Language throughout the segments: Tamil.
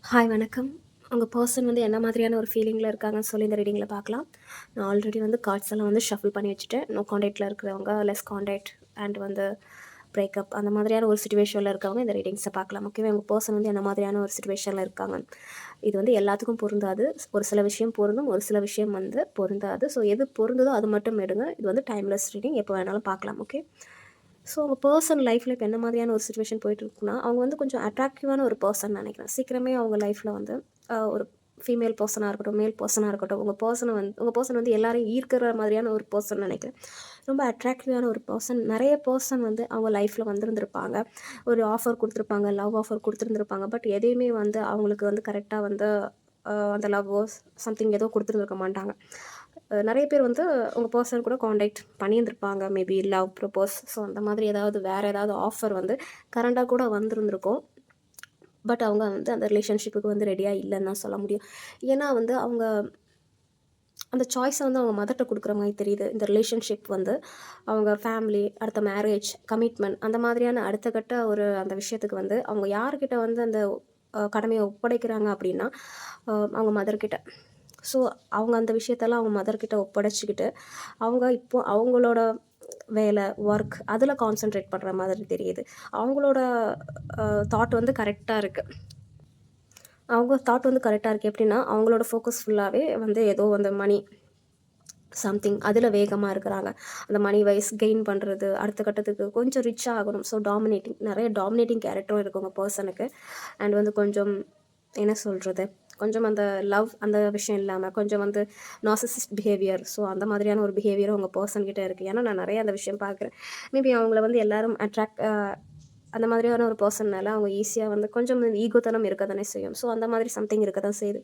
ஹாய் வணக்கம். உங்கள் பர்சன் வந்து என்ன மாதிரியான ஒரு ஃபீலிங்கில இருக்காங்கன்னு சொல்லி இந்த ரீடிங்கில பார்க்கலாம். நான் ஆல்ரெடி வந்து கார்ட்ஸ் எல்லாம் வந்து ஷஃபில் பண்ணி வச்சுட்டேன். நோ கான்டாக்ட்ல இருக்கிறவங்க, லெஸ் கான்டாக்ட் அண்ட் வந்து பிரேக்கப் அந்த மாதிரியான ஒரு சிச்சுவேஷனில் இருக்கவங்க இந்த ரீடிங்ஸை பார்க்கலாம். ஓகேவா? உங்கள் பர்சன் வந்து என்ன மாதிரியான ஒரு சிச்சுவேஷனில் இருக்காங்க. இது வந்து எல்லாத்துக்கும் பொருந்தாது. ஒரு சில விஷயம் பொருந்தும், ஒரு சில விஷயம் வந்து பொருந்தாது. ஸோ எது பொருந்ததோ அது மட்டும் எடுங்க. இது வந்து டைம்லெஸ் ரீடிங், எப்போ வேணாலும் பார்க்கலாம். ஓகே. ஸோ உங்கள் பர்சன் லைஃப்பில் இப்போ என்ன மாதிரியான ஒரு சிச்சுவேஷன் போயிட்டுருக்குன்னா, அவங்க வந்து கொஞ்சம் அட்ராக்டிவான ஒரு பர்சன் நினைக்கிறேன். சீக்கிரமே அவங்க லைஃப்பில் வந்து ஒரு ஃபீமேல் பர்சனாக இருக்கட்டும், மேல் பர்சனாக இருக்கட்டும், உங்கள் பர்சன் வந்து எல்லாரையும் ஈர்க்கிற மாதிரியான ஒரு பர்சன் நினைக்கிறேன். ரொம்ப அட்ராக்டிவான ஒரு பர்சன். நிறைய பர்சன் வந்து அவங்க லைஃப்பில் வந்திருந்திருப்பாங்க. ஒரு ஆஃபர் கொடுத்துருப்பாங்க, லவ் ஆஃபர் கொடுத்துருந்துருப்பாங்க. பட் எதையுமே வந்து அவங்களுக்கு வந்து கரெக்டாக வந்து அந்த லவ்வோ சம்திங் ஏதோ கொடுத்துருந்துருக்க மாட்டாங்க. நிறைய பேர் வந்து உங்கள் பர்சன் கூட காண்டாக்ட் பண்ணியிருந்திருப்பாங்க. மேபி லவ் ப்ரப்போஸ், ஸோ அந்த மாதிரி ஏதாவது வேறு ஏதாவது ஆஃபர் வந்து கரண்டாக கூட வந்திருந்திருக்கும். பட் அவங்க வந்து அந்த ரிலேஷன்ஷிப்புக்கு வந்து ரெடியாக இல்லைன்னு தான் சொல்ல முடியும். ஏன்னா வந்து அவங்க அந்த சாய்ஸை வந்து அவங்க மதர்கிட்ட கொடுக்குற மாதிரி தெரியுது. இந்த ரிலேஷன்ஷிப் வந்து அவங்க ஃபேமிலி, அடுத்த மேரேஜ், கமிட்மெண்ட் அந்த மாதிரியான அடுத்த கட்ட ஒரு அந்த விஷயத்துக்கு வந்து அவங்க யார்கிட்ட வந்து அந்த கடமையை ஒப்படைக்கிறாங்க அப்படின்னா அவங்க மதர்கிட்ட. ஸோ அவங்க அந்த விஷயத்தெல்லாம் அவங்க மதர்கிட்ட ஒப்படைச்சிக்கிட்டு அவங்க இப்போ அவங்களோட வேலை, ஒர்க் அதில் கான்சென்ட்ரேட் பண்ணுற மாதிரி தெரியுது. அவங்களோட தாட் வந்து கரெக்டாக இருக்குது. அவங்க தாட் வந்து கரெக்டாக இருக்குது. எப்படின்னா அவங்களோட ஃபோக்கஸ் ஃபுல்லாகவே வந்து ஏதோ அந்த மணி சம்திங் அதில் வேகமாக இருக்கிறாங்க. அந்த மணி வைஸ் கெயின் பண்ணுறது, அடுத்த கட்டத்துக்கு கொஞ்சம் ரிச் ஆகணும். ஸோ நிறைய டாமினேட்டிங் கேரக்டரும் இருக்குது உங்கள் பர்சனுக்கு. அண்ட் வந்து கொஞ்சம் என்ன சொல்கிறது, கொஞ்சம் அந்த லவ் அந்த விஷயம் இல்லாமல் கொஞ்சம் வந்து நார்சிசிஸ்ட் பிஹேவியர், ஸோ அந்த மாதிரியான ஒரு பிஹேவியரும் உங்கள் பர்சன்கிட்ட இருக்குது. ஏன்னா நான் நிறைய அந்த விஷயம் பார்க்குறேன். மேபி அவங்கள வந்து எல்லாரும் அந்த மாதிரியான ஒரு பர்சன்னால அவங்க ஈஸியாக வந்து கொஞ்சம் ஈகோத்தனம் இருக்க தானே செய்யும். ஸோ அந்த மாதிரி சம்திங் இருக்க தான் செய்யுது.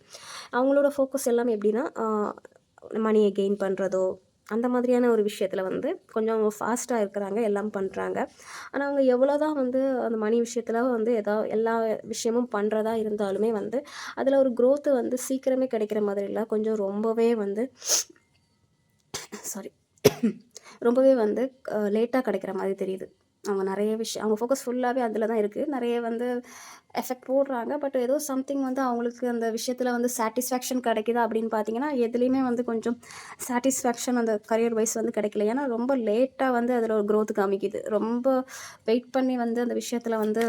அவங்களோட ஃபோக்கஸ் எல்லாமே எப்படின்னா மணியை கெயின் பண்ணுறதோ அந்த மாதிரியான ஒரு விஷயத்தில் வந்து கொஞ்சம் ஃபாஸ்ட்டாக இருக்கிறாங்க, எல்லாம் பண்ணுறாங்க. ஆனால் அவங்க எவ்வளோ தான் வந்து அந்த மணி விஷயத்தில் வந்து எல்லா விஷயமும் பண்ணுறதா இருந்தாலுமே வந்து அதில் ஒரு க்ரோத்து வந்து சீக்கிரமே கிடைக்கிற மாதிரி இல்லை. கொஞ்சம் ரொம்பவே வந்து சாரி ரொம்பவே வந்து லேட்டாக கிடைக்கிற மாதிரி தெரியுது. அவங்க நிறைய விஷயம் அவங்க ஃபோக்கஸ் ஃபுல்லாகவே அதில் தான் இருக்குது. நிறைய வந்து எஃபெக்ட் போடுறாங்க. பட் ஏதோ சம்திங் வந்து அவங்களுக்கு அந்த விஷயத்தில் வந்து சாட்டிஸ்ஃபேக்ஷன் கிடைக்குதா அப்படின்னு பார்த்தீங்கன்னா, எதுலேயுமே வந்து கொஞ்சம் சாட்டிஸ்ஃபேக்ஷன் அந்த கரியர் வைஸ் வந்து கிடைக்கல. ஏன்னா ரொம்ப லேட்டாக வந்து அதில் ஒரு க்ரோத் காமிக்குது. ரொம்ப வெயிட் பண்ணி வந்து அந்த விஷயத்தில் வந்து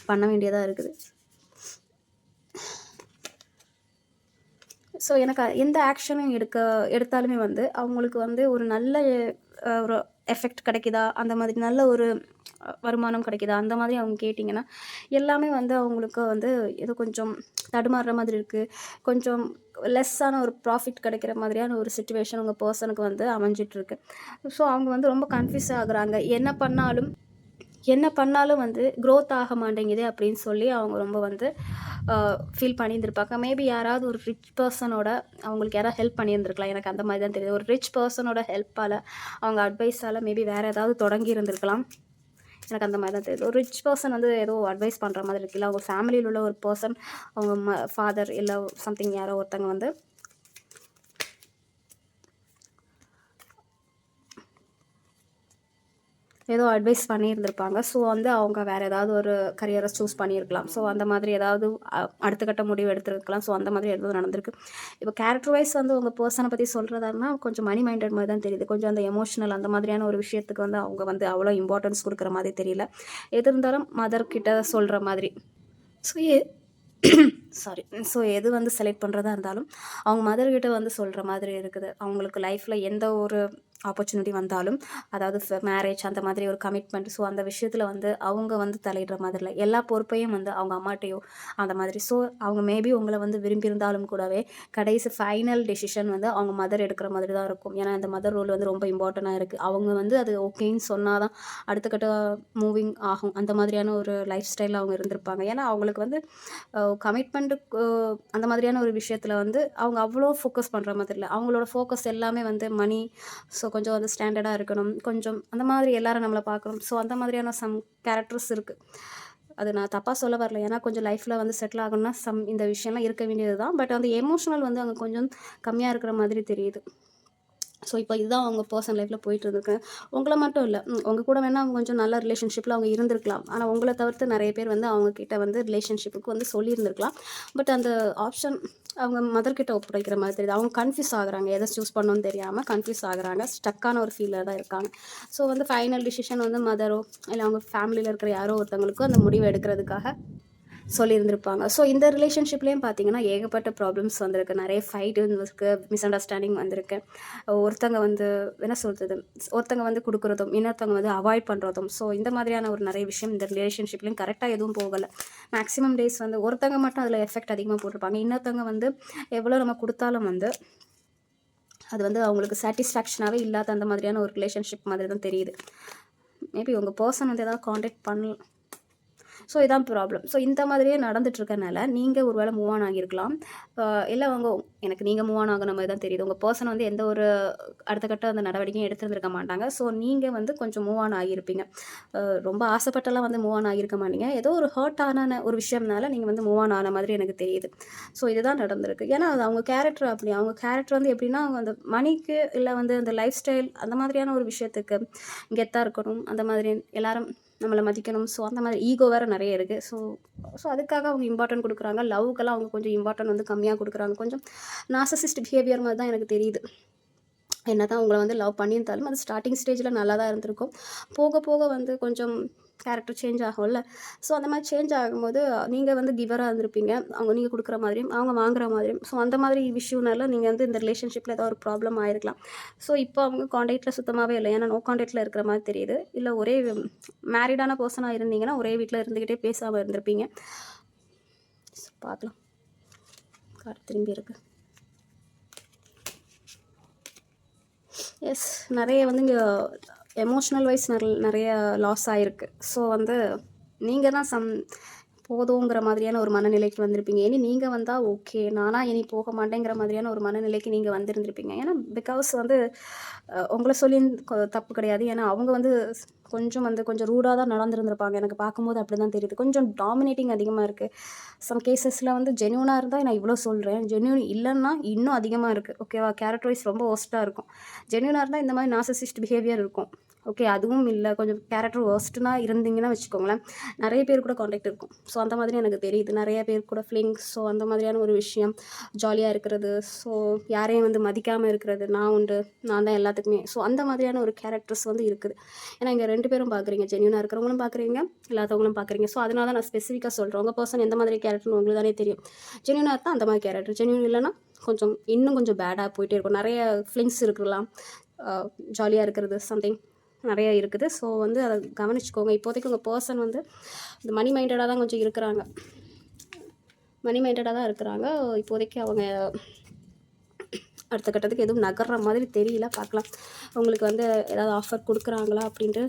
பண்ண வேண்டியதாக இருக்குது. ஸோ எனக்கு எந்த ஆக்ஷனும் எடுத்தாலுமே வந்து அவங்களுக்கு வந்து ஒரு நல்ல ஒரு எஃபெக்ட் கிடைக்குதா, அந்த மாதிரி நல்ல ஒரு வருமானம் கிடைக்குதா, அந்த மாதிரி அவங்க கேட்டிங்கன்னா எல்லாமே வந்து அவங்களுக்கு வந்து ஏதோ கொஞ்சம் தடுமாறுற மாதிரி இருக்குது. கொஞ்சம் லெஸ்ஸான ஒரு ப்ராஃபிட் கிடைக்கிற மாதிரியான ஒரு சிச்சுவேஷன் உங்கள் பர்சனுக்கு வந்து அமைஞ்சிட்ருக்கு. ஸோ அவங்க வந்து ரொம்ப கன்ஃப்யூஸ் ஆகுறாங்க. என்ன பண்ணாலும் வந்து க்ரோத் ஆக மாட்டேங்குது அப்படின்னு சொல்லி அவங்க ரொம்ப வந்து ஃபீல் பண்ணியிருந்திருப்பாங்க. மேபி யாராவது ஒரு ரிச் பர்சனோட அவங்களுக்கு யாராவது ஹெல்ப் பண்ணியிருந்திருக்கலாம். எனக்கு அந்த மாதிரி தான் தெரியுது. ஒரு ரிச் பர்சனோட ஹெல்ப்பால், அவங்க அட்வைஸால் மேபி வேறு ஏதாவது தொடங்கி இருந்திருக்கலாம். எனக்கு அந்த மாதிரி தான் தெரியுது. ஒரு ரிச் பர்சன் வந்து ஏதோ அட்வைஸ் பண்ணுற மாதிரி இருக்குது. இல்லை அவங்க ஃபேமிலியில் உள்ள ஒரு பர்சன், அவங்க ஃபாதர் இல்லை சம்திங் யாரோ ஒருத்தங்க வந்து ஏதோ அட்வைஸ் பண்ணியிருந்திருப்பாங்க. ஸோ வந்து அவங்க வேறு ஏதாவது ஒரு கரியரை சூஸ் பண்ணியிருக்கலாம். ஸோ அந்த மாதிரி ஏதாவது அடுத்த கட்ட முடிவு எடுத்திருக்கலாம். ஸோ அந்த மாதிரி எதுவும் நடந்திருக்கு. இப்போ கேரக்டர் வைஸ் வந்து உங்கள் பர்சனை பற்றி சொல்கிறதா இருந்தால் கொஞ்சம் மணி மைண்டட் மாதிரி தான் தெரியுது. கொஞ்சம் அந்த எமோஷனல் அந்த மாதிரியான ஒரு விஷயத்துக்கு வந்து அவங்க வந்து அவ்வளோ இம்பார்ட்டன்ஸ் கொடுக்குற மாதிரி தெரியல. எது இருந்தாலும் மதர் கிட்ட சொல்கிற மாதிரி. So sorry. ஸோ எது வந்து செலக்ட் பண்ணுறதா இருந்தாலும் அவங்க மதர்கிட்ட வந்து சொல்கிற மாதிரி இருக்குது. அவங்களுக்கு லைஃப்பில் எந்த ஒரு ஆப்பர்ச்சுனிட்டி வந்தாலும், அதாவது மேரேஜ் அந்த மாதிரி ஒரு கமிட்மெண்ட், ஸோ அந்த விஷயத்தில் வந்து அவங்க வந்து தலையிடுற மாதிரி இல்லை. எல்லா பொறுப்பையும் வந்து அவங்க அம்மாட்டையோ அந்த மாதிரி. ஸோ அவங்க மேபி உங்களை வந்து விரும்பியிருந்தாலும் கூடவே கடைசி ஃபைனல் டெசிஷன் வந்து அவங்க மதர் எடுக்கிற மாதிரி தான் இருக்கும். ஏன்னா இந்த மதர் ரோல் வந்து ரொம்ப இம்பார்ட்டண்ட்டாக இருக்குது. அவங்க வந்து அது ஓகேன்னு சொன்னால் தான் அடுத்த கட்ட மூவிங் ஆகும். அந்த மாதிரியான ஒரு லைஃப் ஸ்டைலில் அவங்க இருந்திருப்பாங்க. ஏன்னா அவங்களுக்கு வந்து கமிட்மெண்ட்டுக்கு அந்த மாதிரியான ஒரு விஷயத்தில் வந்து அவங்க அவ்வளோ ஃபோக்கஸ் பண்ணுற மாதிரி இல்லை. அவங்களோட ஃபோக்கஸ் எல்லாமே வந்து மணி, ஸோ கொஞ்சம் வந்து ஸ்டாண்டர்டாக இருக்கணும், கொஞ்சம் அந்த மாதிரி எல்லாரும் நம்மளை பார்க்கணும். ஸோ அந்த மாதிரியான சம் கேரக்டர்ஸ் இருக்குது. அது நான் தப்பாக சொல்ல வரல. ஏன்னா கொஞ்சம் லைஃப்பில் வந்து செட்டில் ஆகணும்னா இந்த விஷயம்லாம் இருக்க வேண்டியது தான். பட் அந்த எமோஷனல் வந்து அங்கே கொஞ்சம் கம்மியாக இருக்கிற மாதிரி தெரியுது. ஸோ இப்போ இதுதான் அவங்க பர்சனல் லைஃப்பில் போயிட்டு இருக்கு. உங்கள மட்டும் இல்லை, உங்கள் கூட வேணால் அவங்க கொஞ்சம் நல்ல ரிலேஷன்ஷிப்பில் அவங்க இருந்திருக்கலாம். ஆனால் உங்களை தவிர்த்து நிறைய பேர் வந்து அவங்கக்கிட்ட வந்து ரிலேஷன்ஷிப்புக்கு வந்து சொல்லியிருந்திருக்கலாம். பட் அந்த ஆப்ஷன் அவங்க மதர்கிட்ட ஒப்படைக்கிற மாதிரி தெரியுது. அவங்க கன்ஃபியூஸ் ஆகுறாங்க, எதை சூஸ் பண்ணணும்னு தெரியாமல் கன்ஃபியூஸ் ஆகுறாங்க, ஸ்டக்கான ஒரு ஃபீலில் தான் இருக்காங்க. ஸோ வந்து ஃபைனல் டிசிஷன் வந்து மதரோ இல்லை அவங்க ஃபேமிலியில் இருக்கிற யாரோ ஒருத்தவங்களுக்கும் அந்த முடிவை எடுக்கிறதுக்காக சொல்லியிருந்திருப்பாங்க. ஸோ இந்த ரிலேஷன்ஷிப்லேயும் பார்த்தீங்கன்னா ஏகப்பட்ட ப்ராப்ளம்ஸ் வந்திருக்கு. நிறைய ஃபைட் வந்திருக்கு, மிஸ் அண்டர்ஸ்டாண்டிங் வந்திருக்கு. ஒருத்தங்க வந்து என்ன சொல்கிறது, ஒருத்தங்க வந்து கொடுக்குறதும் இன்னொருத்தவங்க வந்து அவாய்ட் பண்ணுறதும். ஸோ இந்த மாதிரியான ஒரு நிறைய விஷயம் இந்த ரிலேஷன்ஷிப்லேயும் கரெக்டாக எதுவும் போகலை. மேக்ஸிமம் டேஸ் வந்து ஒருத்தங்க மட்டும் அதில் எஃபெக்ட் அதிகமாக போட்டிருப்பாங்க. இன்னொருத்தவங்க வந்து எவ்வளோ நம்ம கொடுத்தாலும் வந்து அது வந்து அவங்களுக்கு சாட்டிஸ்ஃபேக்ஷனாகவே இல்லாத அந்த மாதிரியான ஒரு ரிலேஷன்ஷிப் மாதிரி தான் தெரியுது. மேபி உங்கள் பர்சன் வந்து எதாவது காண்டாக்ட் பண்ணலாம். ஸோ இதான் ப்ராப்ளம். ஸோ இந்த மாதிரியே நடந்துட்டுருக்கனால நீங்கள் ஒரு வேளை மூவ் ஆன் ஆகியிருக்கலாம். இல்லை எனக்கு நீங்கள் மூவ் ஆன் ஆகின மாதிரி தான் தெரியுது. உங்கள் பர்சன் வந்து எந்த ஒரு அடுத்த கட்ட அந்த நடவடிக்கையும் எடுத்துருந்துருக்க மாட்டாங்க. ஸோ நீங்கள் வந்து கொஞ்சம் மூவ் ஆன் ஆகியிருப்பீங்க. ரொம்ப ஆசைப்பட்டெல்லாம் வந்து மூவ் ஆன் ஆகியிருக்க மாட்டீங்க. ஏதோ ஒரு ஹர்ட் ஆன ஒரு விஷயம்னால நீங்கள் வந்து மூவ் ஆன் ஆன மாதிரி எனக்கு தெரியுது. ஸோ இதுதான் நடந்திருக்கு. ஏன்னா அது அவங்க கேரக்டர் அப்படி. அவங்க கேரக்டர் வந்து எப்படின்னா, அவங்க அந்த மணிக்கு இல்லை வந்து அந்த லைஃப் ஸ்டைல் அந்த மாதிரியான ஒரு விஷயத்துக்கு கெத்தாக இருக்கணும், அந்த மாதிரி எல்லாரும் நம்மளை மதிக்கணும். ஸோ அந்த மாதிரி ஈகோ வேறு நிறைய இருக்குது. ஸோ அதுக்காக அவங்க இம்பார்ட்டன்ட் கொடுக்குறாங்க. லவ்வுக்கெல்லாம் அவங்க கொஞ்சம் இம்பார்ட்டன்ட் வந்து கம்மியாக கொடுக்குறாங்க. கொஞ்சம் நார்சிசிஸ்ட் பிஹேவியர் மாதிரி தான் எனக்கு தெரியுது. என்ன தான் உங்களை வந்து லவ் பண்ணியிருந்தாலும் அது ஸ்டார்டிங் ஸ்டேஜில் நல்லா தான் இருந்திருக்கும். போக போக வந்து கொஞ்சம் கேரக்டர் சேஞ்ச் ஆகும்ல. ஸோ அந்த மாதிரி சேஞ்ச் ஆகும்போது நீங்கள் வந்து கிவராக இருந்திருப்பீங்க. நீங்கள் கொடுக்குற மாதிரியும் அவங்க வாங்குற மாதிரியும். ஸோ அந்த மாதிரி விஷயம்னால நீங்கள் வந்து இந்த ரிலேஷன்ஷிப்பில் ஏதாவது ஒரு ப்ராப்ளம் ஆயிருக்கலாம். ஸோ இப்போ அவங்க காண்டாக்டில் சுத்தமாகவே இல்லை. ஏன்னா நோ காண்டாக்டில் இருக்கிற மாதிரி தெரியுது. இல்லை ஒரே மேரிடான பர்சனாக இருந்தீங்கன்னா ஒரே வீட்டில் இருந்துக்கிட்டே பேசாமல் இருந்திருப்பீங்க. பார்க்கலாம். கார்டு திரும்பி இருக்கு. எஸ், நிறைய வந்து இங்கே எமோஷ்னல் வைஸ் நிறைய லாஸ் ஆகிருக்கு. ஸோ வந்து நீங்கள் தான் போதுங்கிற மாதிரியான ஒரு மனநிலைக்கு வந்திருப்பீங்க. இனி நீங்கள் வந்தால் ஓகே, நானாக இனி போக மாட்டேங்கிற மாதிரியான ஒரு மனநிலைக்கு நீங்கள் வந்திருந்திருப்பீங்க. ஏன்னா பிகாஸ் வந்து உங்களை சொல்லி தப்பு கிடையாது. ஏன்னா அவங்க வந்து கொஞ்சம் ரூடாக தான் நடந்துருந்துருப்பாங்க. எனக்கு பார்க்கும்போது அப்படி தான் தெரியுது. கொஞ்சம் டாமினேட்டிங் அதிகமாக இருக்குது. சம் கேசஸில் வந்து ஜென்யூனாக இருந்தால் நான் இவ்வளோ சொல்கிறேன், ஜென்யூன் இல்லைன்னா இன்னும் அதிகமாக இருக்குது. ஓகேவா? கேரக்டர் வைஸ் ரொம்ப ஒர்ஸ்ட்டாக இருக்கும். ஜென்யூனாக இருந்தால் இந்த மாதிரி நார்சிசிஸ்ட் பிஹேவியர் இருக்கும். ஓகே, அதுவும் இல்லை, கொஞ்சம் கேரக்டர் ஒர்ஸ்ட்னா இருந்தீங்கன்னா வச்சுக்கோங்களேன், நிறைய பேர் கூட காண்டாக்ட் இருக்கும். ஸோ அந்த மாதிரி எனக்கு தெரியுது. நிறைய பேர் கூட ஃபிலிங்ஸ். ஸோ அந்த மாதிரியான ஒரு விஷயம், ஜாலியாக இருக்கிறது, ஸோ யாரையும் வந்து மதிக்காமல் இருக்கிறது, நான் உண்டு, நான் தான் எல்லாத்துக்குமே. ஸோ அந்த மாதிரியான ஒரு கேரக்டர்ஸ் வந்து இருக்குது. ஏன்னா இங்கே 2 பேரும் பார்க்குறீங்க, ஜென்யூனாக இருக்கிறவங்களும் பார்க்குறீங்க, இல்லாதவங்களும் பார்க்குறீங்க. ஸோ அதனால தான் நான் ஸ்பெசிஃபிக்காக சொல்கிறேன். உங்கள் பர்சன் எந்த மாதிரி கேரக்டர்னு உங்களுக்கு தானே தெரியும். ஜென்யூனாக இருந்தால் அந்த மாதிரி கேரக்டர், ஜென்யூன் இல்லைன்னா இன்னும் கொஞ்சம் பேடாக போயிட்டே இருக்கும். நிறைய ஃபிலிங்ஸ் இருக்கலாம், ஜாலியாக இருக்கிறது, சம்திங் நிறைய இருக்குது. ஸோ வந்து அதை கவனிச்சுக்கோங்க. இப்போதைக்கு உங்கள் பர்சன் வந்து இந்த மணி மைண்டடாக தான் கொஞ்சம் இருக்கிறாங்க. இப்போதைக்கு அவங்க அடுத்த கட்டத்துக்கு எதுவும் நகர்ற மாதிரி தெரியல. பார்க்கலாம் உங்களுக்கு வந்து ஏதாவது ஆஃபர் கொடுக்குறாங்களா அப்படின்ட்டு.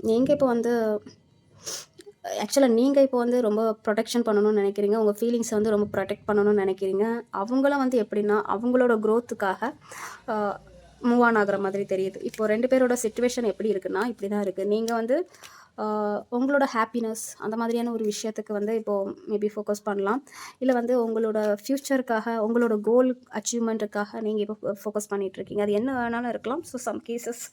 நீங்கள் இப்போ வந்து ஆக்சுவலாக நீங்கள் இப்போ வந்து ரொம்ப ப்ரொடெக்ஷன் பண்ணணும்னு நினைக்கிறீங்க. உங்கள் ஃபீலிங்ஸை வந்து ரொம்ப ப்ரொடெக்ட் பண்ணணும்னு நினைக்கிறீங்க. அவங்களாம் வந்து எப்படின்னா அவங்களோட க்ரோத்துக்காக மூவ் ஆன் ஆகிற மாதிரி தெரியுது. இப்போது 2 பேரோட சிச்சுவேஷன் எப்படி இருக்குன்னா இப்படி தான் இருக்குது. நீங்கள் வந்து உங்களோட ஹாப்பினஸ் அந்த மாதிரியான ஒரு விஷயத்துக்கு வந்து இப்போது மேபி ஃபோக்கஸ் பண்ணலாம். இல்லை வந்து உங்களோட ஃப்யூச்சருக்காக, உங்களோட கோல் அச்சீவ்மெண்ட்டுக்காக நீங்கள் இப்போ ஃபோக்கஸ் பண்ணிகிட்ருக்கீங்க. அது என்ன வேணாலும் இருக்கலாம். ஸோ சம் கேசஸ்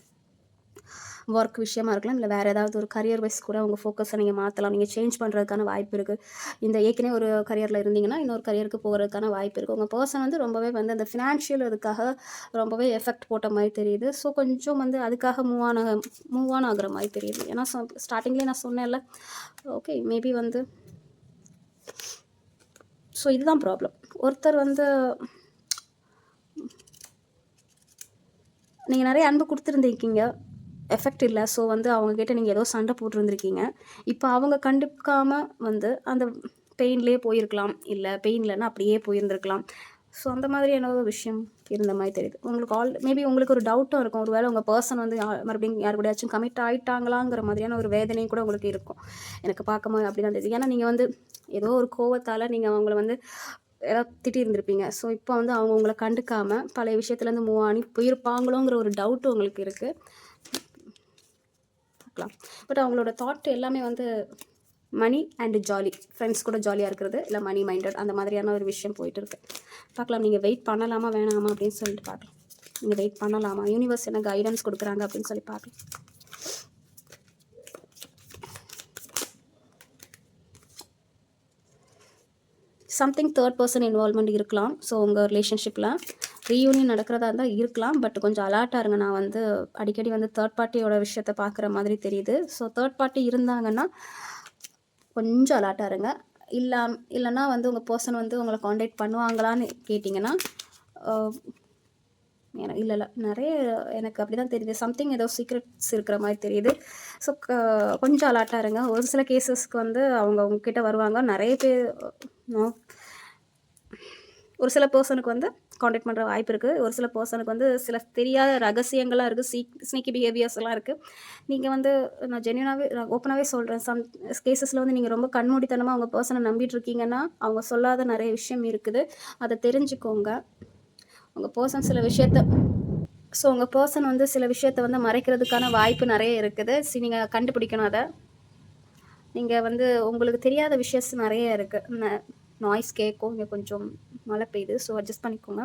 ஒர்க் விஷயமா இருக்கலாம், இல்லை வேறு ஏதாவது ஒரு கரியர் வைஸ் கூட உங்கள் ஃபோக்கஸை நீங்கள் மாற்றலாம். நீங்கள் சேஞ்ச் பண்ணுறதுக்கான வாய்ப்பு இருக்குது. இந்த ஏற்கனவே ஒரு கரியரில் இருந்தீங்கன்னா இன்னொரு கரியருக்கு போகிறதுக்கான வாய்ப்பு இருக்குது. உங்கள் பர்சன் வந்து ரொம்பவே வந்து அந்த ஃபினான்ஷியல் இதுக்காக ரொம்பவே எஃபெக்ட் போட்ட மாதிரி தெரியுது. ஸோ கொஞ்சம் வந்து அதுக்காக மூவ் ஆன் ஆகுற மாதிரி தெரியுது. ஏன்னா ஸ்டார்டிங்லேயே நான் சொன்னேன்ல, ஓகே மேபி வந்து ஸோ இதுதான் ப்ராப்ளம். ஒருத்தர் வந்து நீங்கள் நிறைய அன்பு கொடுத்துருந்துருக்கீங்க, எஃபெக்ட் இல்லை. ஸோ வந்து அவங்கக்கிட்ட நீங்கள் ஏதோ சண்டை போட்டிருந்துருக்கீங்க. இப்போ அவங்க கண்டுக்காமல் வந்து அந்த பெயின்லேயே போயிருக்கலாம், இல்லை பெயின் இல்லைன்னா அப்படியே போயிருந்துருக்கலாம். ஸோ அந்த மாதிரி என்ன விஷயம் இருந்த மாதிரி தெரியுது. உங்களுக்கு மேபி உங்களுக்கு ஒரு டவுட்டும் இருக்கும். ஒரு வேளை உங்கள் பர்சன் வந்து மறுபடியும் யார் கூடயாச்சும் கமிட் ஆகிட்டாங்களாங்கிற மாதிரியான ஒரு வேதனையும் கூட உங்களுக்கு இருக்கும். எனக்கு பார்க்கும்போது அப்படி தான் தெரியுது. ஏன்னா நீங்கள் வந்து ஏதோ ஒரு கோவத்தால் நீங்கள் அவங்கள வந்து ஏதாவது திட்டி இருந்திருப்பீங்க. ஸோ இப்போ வந்து அவங்க உங்களை கண்டுக்காமல் பழைய விஷயத்துலேருந்து மூவ் ஆனி போயிருப்பாங்களோங்கிற ஒரு டவுட்டு உங்களுக்கு இருக்குது. இருக்கலாம். பட் அவங்களோட தாட் எல்லாமே வந்து மணி அண்ட் ஜாலி, ஃப்ரெண்ட்ஸ் கூட ஜாலியாக இருக்கிறது, இல்லை மணி மைண்டட் அந்த மாதிரியான ஒரு விஷயம் போயிட்டுருக்கு. பார்க்கலாம் நீங்கள் வெயிட் பண்ணலாமா வேணாமா அப்படின்னு சொல்லிட்டு பார்க்கலாம். நீங்கள் வெயிட் பண்ணலாமா, யூனிவர்ஸ் என்ன கைடன்ஸ் கொடுக்குறாங்க அப்படின்னு சொல்லி பார்க்கலாம். சம்திங் தேர்ட் பர்சன் இன்வால்மெண்ட் இருக்கலாம். ஸோ உங்கள் ரிலேஷன்ஷிப்பில் ரீயூனியன் நடக்கிறதா இருந்தால் இருக்கலாம். பட் கொஞ்சம் அலர்ட்டாக இருங்க. நான் வந்து அடிக்கடி வந்து தேர்ட் பார்ட்டியோட விஷயத்த பார்க்குற மாதிரி தெரியுது. ஸோ தேர்ட் பார்ட்டி இருந்தாங்கன்னா கொஞ்சம் அலர்ட்டாக இருங்க. இல்லைன்னா வந்து உங்கள் பர்சன் வந்து உங்களை காண்டாக்ட் பண்ணுவாங்களான்னு கேட்டிங்கன்னா இல்லை நிறைய எனக்கு அப்படி தான் தெரியுது. சம்திங் ஏதோ சீக்ரெட்ஸ் இருக்கிற மாதிரி தெரியுது. ஸோ கொஞ்சம் அலர்ட்டாக இருங்க. ஒரு சில கேசஸ்க்கு வந்து உங்ககிட்ட வருவாங்க. நிறைய பேர் ஒரு சில பர்சனுக்கு வந்து காண்டாக்ட் பண்ணுற வாய்ப்பு இருக்குது. ஒரு சில பர்சனுக்கு வந்து சில தெரியாத ரகசியங்களாக இருக்குது, ஸ்னீக்கி பிஹேவியர்ஸ்லாம் இருக்குது. நீங்கள் வந்து நான் ஜென்யூனாகவே ஓப்பனாகவே சொல்கிறேன். சம் கேசஸில் வந்து நீங்கள் ரொம்ப கண்மூடித்தனமாக அவங்க பர்சனை நம்பிட்டு இருக்கீங்கன்னா அவங்க சொல்லாத நிறைய விஷயம் இருக்குது. அதை தெரிஞ்சுக்கோங்க. உங்கள் பர்சன் சில விஷயத்த உங்கள் பர்சன் வந்து சில விஷயத்த வந்து மறைக்கிறதுக்கான வாய்ப்பு நிறைய இருக்குது. நீங்கள் கண்டுபிடிக்கணும் அதை. நீங்கள் வந்து உங்களுக்கு தெரியாத விஷயஸ் நிறைய இருக்குது. நாய்ஸ் கேட்கும். இங்கே கொஞ்சம் மழை பெய்யுது, ஸோ அட்ஜஸ்ட் பண்ணிக்கோங்க.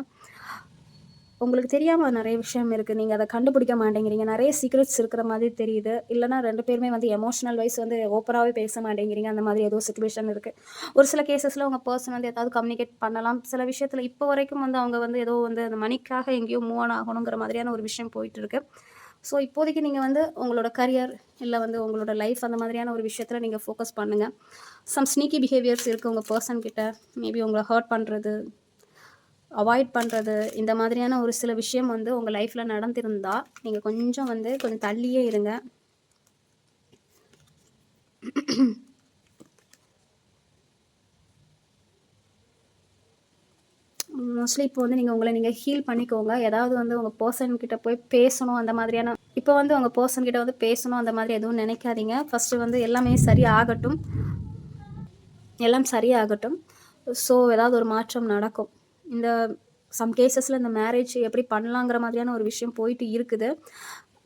உங்களுக்கு தெரியாமல் நிறைய விஷயம் இருக்குது. நீங்கள் அதை கண்டுபிடிக்க மாட்டேங்கிறீங்க. நிறைய சீக்ரெட்ஸ் இருக்கிற மாதிரி தெரியுது. இல்லைனா 2 பேருமே வந்து எமோஷனல் வைஸ் வந்து ஓப்பனாகவே பேச மாட்டேங்கிறீங்க. அந்த மாதிரி ஏதோ சிச்சுவேஷன் இருக்குது. ஒரு சில கேசஸில் உங்கள் பர்சன் வந்து ஏதாவது கம்யூனிகேட் பண்ணலாம். சில விஷயத்தில் இப்போ வரைக்கும் வந்து அவங்க வந்து ஏதோ வந்து அந்த மணிக்காக எங்கேயோ மூவ் ஆன் ஆகணுங்கிற மாதிரியான ஒரு விஷயம் போயிட்டுருக்கு. ஸோ இப்போதைக்கு நீங்கள் வந்து உங்களோட கரியர் இல்லை வந்து உங்களோட லைஃப் அந்த மாதிரியான ஒரு விஷயத்தில் நீங்கள் ஃபோக்கஸ் பண்ணுங்கள். சம் ஸ்னீக்கி பிஹேவியர்ஸ் இருக்குது உங்கள் பர்சன்கிட்ட. மேபி உங்களை ஹர்ட் பண்ணுறது, அவாய்ட் பண்ணுறது, இந்த மாதிரியான ஒரு சில விஷயம் வந்து உங்கள் லைஃப்பில் நடந்திருந்தால் நீங்கள் கொஞ்சம் தள்ளியே இருங்க. மோஸ்ட்லி இப்போ வந்து நீங்கள் ஹீல் பண்ணிக்கோங்க. ஏதாவது வந்து உங்கள் பர்சன்கிட்ட போய் பேசணும் அந்த மாதிரியான இப்போ வந்து உங்கள் பர்சன்கிட்ட வந்து பேசணும் அந்த மாதிரி எதுவும் நினைக்காதீங்க. ஃபஸ்ட்டு வந்து எல்லாமே சரியாகட்டும். ஸோ ஏதாவது ஒரு மாற்றம் நடக்கும். இந்த சம் கேசஸில் இந்த மேரேஜ் எப்படி பண்ணலாங்கிற மாதிரியான ஒரு விஷயம் போயிட்டு இருக்குது.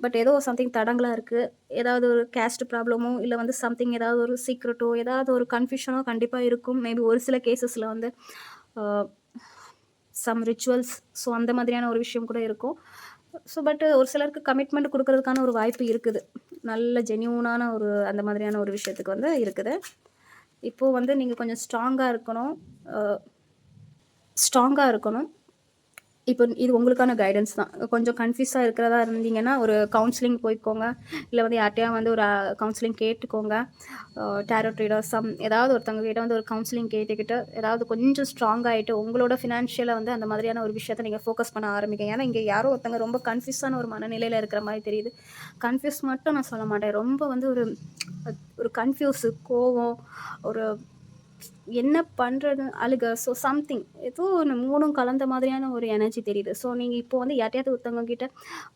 பட் ஏதோ சம்திங் தடங்களாக இருக்குது. ஏதாவது ஒரு கேஸ்ட் ப்ராப்ளமோ இல்லை வந்து சம்திங் ஏதாவது ஒரு சீக்ரெட்டோ ஏதாவது ஒரு கன்ஃபியூஷனோ கண்டிப்பாக இருக்கும். மேபி ஒரு சில கேசஸில் வந்து சம் ரிச்சுவல்ஸ், ஸோ அந்த மாதிரியான ஒரு விஷயம் கூட இருக்கும். ஸோ பட் ஒரு சிலருக்கு கமிட்மெண்ட் கொடுக்கறதுக்கான ஒரு வாய்ப்பு இருக்குது. நல்ல ஜென்யூனான ஒரு அந்த மாதிரியான ஒரு விஷயத்துக்கு வந்து இருக்குது. இப்போது வந்து நீங்கள் கொஞ்சம் ஸ்ட்ராங்காக இருக்கணும். இப்போ இது உங்களுக்கான கைடன்ஸ் தான். கொஞ்சம் கன்ஃப்யூஸாக இருக்கிறதா இருந்தீங்கன்னா ஒரு கவுன்சிலிங் போய்க்கோங்க. இல்லை வந்து யார்ட்டையா வந்து ஒரு கவுன்சிலிங் கேட்டுக்கோங்க. டேரோட் ரீடர் ஏதாவது ஒருத்தவங்க கிட்ட வந்து ஒரு கவுன்சிலிங் கேட்டுக்கிட்டு ஏதாவது கொஞ்சம் ஸ்ட்ராங் ஆகிட்டு உங்களோட ஃபினான்ஷியலை வந்து அந்த மாதிரியான ஒரு விஷயத்தை நீங்கள் ஃபோக்கஸ் பண்ண ஆரம்பிங்க. ஏன்னா இங்கே யாரோ ஒருத்தவங்க ரொம்ப கன்ஃப்யூஸான ஒரு மனநிலையில் இருக்கிற மாதிரி தெரியுது. கன்ஃப்யூஸ் மட்டும் நான் சொல்ல மாட்டேன். ரொம்ப வந்து ஒரு கன்ஃப்யூஸு, கோவம், ஒரு என்ன பண்ணுறது, அழுக, ஸோ சம்திங் ஏதோ ஒன்று 3ம் கலந்த மாதிரியான ஒரு எனர்ஜி தெரியுது. ஸோ நீங்கள் இப்போ வந்து யார்ட்டையாவது ஒருத்தவங்க கிட்ட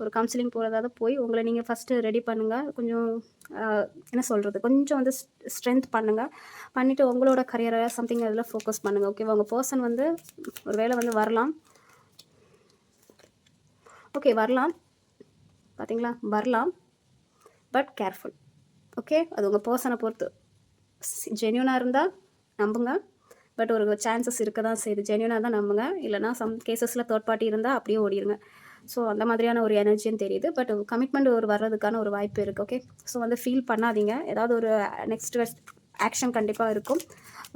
ஒரு கவுன்சிலிங் போகிறதாவது போய் உங்களை நீங்கள் ஃபஸ்ட்டு ரெடி பண்ணுங்கள். கொஞ்சம் என்ன சொல்கிறது, கொஞ்சம் வந்து ஸ்ட்ரென்த் பண்ணுங்கள். பண்ணிவிட்டு உங்களோட கரியரை சம்திங் அதில் ஃபோக்கஸ் பண்ணுங்கள். ஓகேவா? உங்கள் பர்சன் வந்து ஒரு வேளை வந்து வரலாம். ஓகே, வரலாம். பார்த்தீங்களா, வரலாம். But careful. ஓகே, அது உங்கள் பர்சனை பொறுத்து. ஜென்யூனாக இருந்தால் நம்புங்க. பட் ஒரு சான்சஸ் இருக்க தான் செய்யுது. ஜென்யூனாக தான் நம்புங்க. இல்லைனா சம் கேசஸில் தேர்ட் பார்ட்டி இருந்தால் அப்படியே ஓடிடுங்க. ஸோ அந்த மாதிரியான ஒரு எனர்ஜின்னு தெரியுது. பட் கமிட்மெண்ட் வர்றதுக்கான ஒரு வாய்ப்பு இருக்குது. ஓகே, ஸோ வந்து ஃபீல் பண்ணாதீங்க. ஏதாவது ஒரு நெக்ஸ்ட் ஆக்ஷன் கண்டிப்பாக இருக்கும்.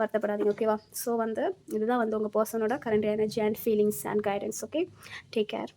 வருத்தப்படாதீங்க. ஓகேவா? ஸோ வந்து இதுதான் வந்து உங்கள் பர்சனோட current energy and feelings and guidance. Okay, take care.